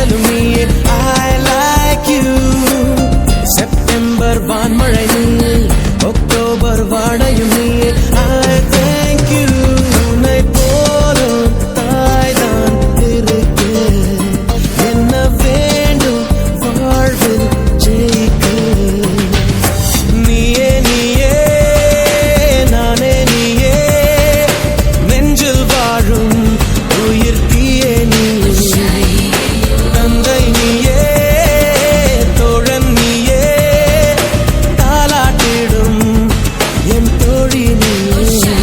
காதலும் நீயே. I like you. September வான்மழை நீ, அக்டோபர் வாடையும் நீயே. I thank you. உன்னை போலும் தாய்தான் இருக்கு, என்ன வேண்டும் வாழ்வில் ஜெயிக்க. நீயே நீயே நானே நீயே, நெஞ்சில் வாழும் உயிர் தீயே நீயே. தந்தை நீயே, தோழன் நீயே, தாலாட்டிடும் என் தோழி நீயே.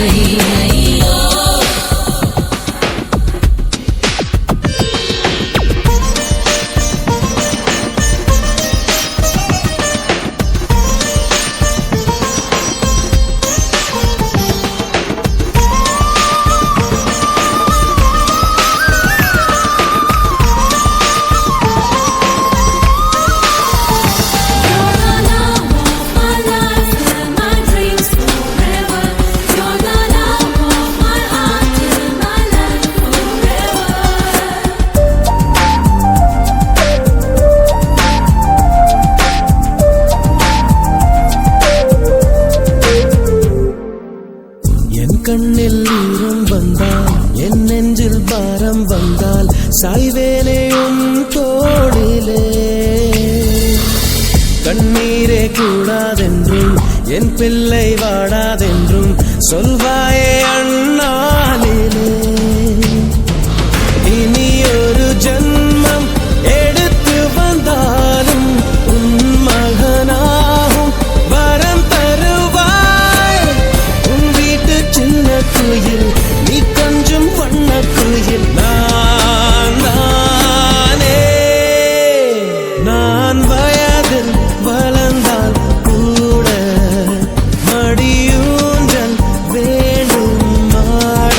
என் கண்ணில் ஈரம் வந்தால், என் நெஞ்சில் பாரம் வந்தால், சாய்வேனே உன் தோளிலே. கண்ணீரே கூடாதென்றும், என் பிள்ளை வாடாதென்றும் சொல்வாயே அண்ணாலிலே. இனி ஒரு ஜன்மம் எடுத்து வந்தாலும் உன் மகனாகும் வரம் தருவாய். உன் வீட்டு சின்ன குயில் நீ கொஞ்சம் வண்ண குயில். நான் நானே, நான் வயதில் வளர்ந்தால் கூட மடியூஞ்சல் வேண்டும் மாட.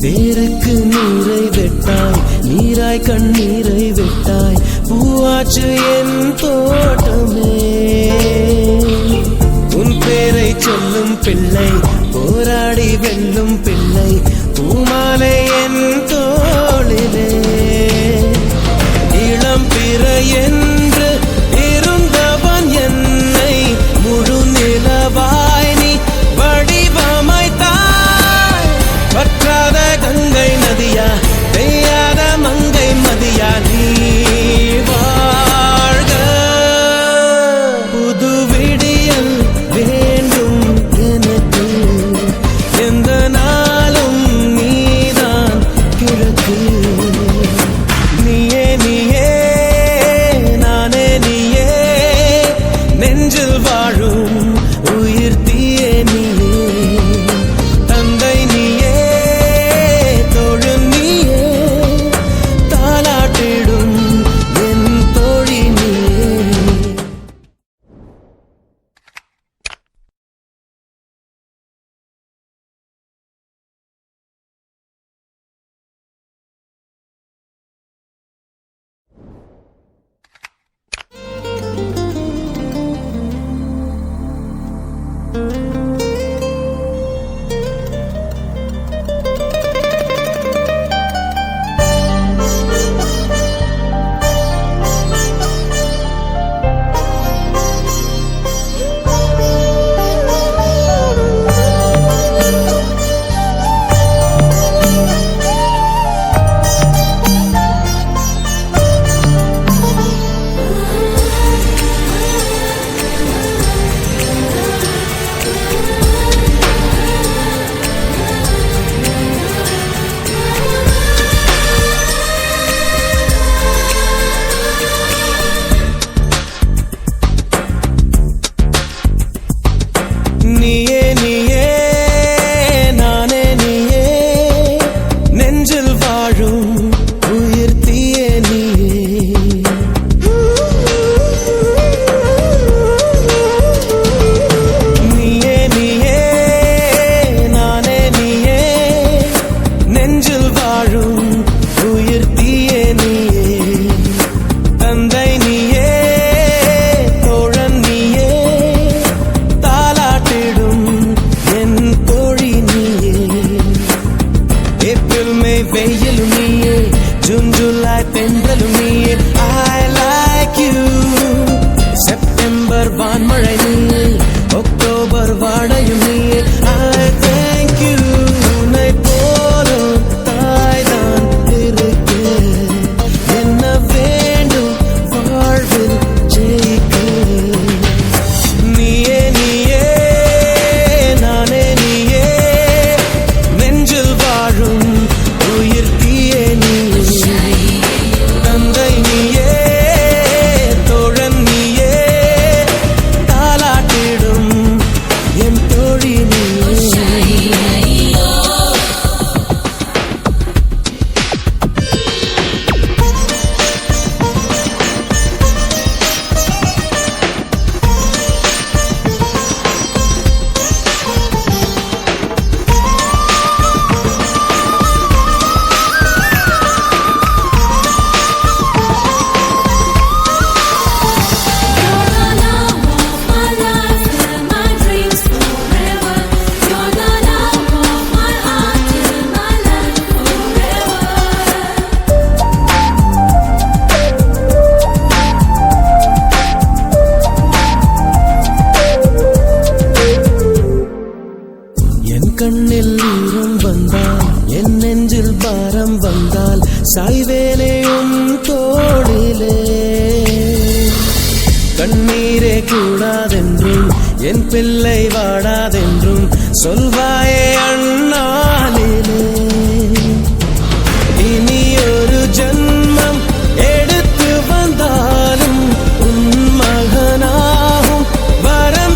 வேருக்கு நீரை வெட்டாய், நீராய் கண்ணீரை வெட்டாய், பூவாச்சு என் தோட்டமே. உன் பேரை சொல்லும் பிள்ளை, போராடி வெல்லும் பிள்ளை, பூமாலை என் தோளிலே. இளம் பிறை என்று இருந்தவன் என்னை முழு நிலவாய் நீ வடிவமைத்தாய். வற்றாத கங்கை நதியா, பெய்யாத மங்கை மதியா, நீ வாழ்க. புது விடியல் வேண்டும் எனக்கு, எந்த நாளும் நீதான் கிழக்கு. நீயே நீயே ஜூலை தென்றலும் நீயே I like you செப்டம்பர் வான்மழை நீ அக்டோபர் வாடையும் நீயே I thank you உன்னை போலும் தாய்தான் இருக்கு என்ன வேண்டும் வாழ்வில் ஜெயிக்க நீயே நீயே நானே நீயே நெஞ்சில் வாழும் உயிர் தீயே நீயே தந்தை நீயே தோழன் நீயே தாலாட்டிடும் என் தோழி நீயே என் கண்ணில் ஈரம் வந்தால் என் நெஞ்சில் பாரம் வந்தால் சாய்வேனையும் தோளிலே கண்ணீரே கூடாதென்றும் என் பிள்ளை வாடாதென்றும் சொல்வாயே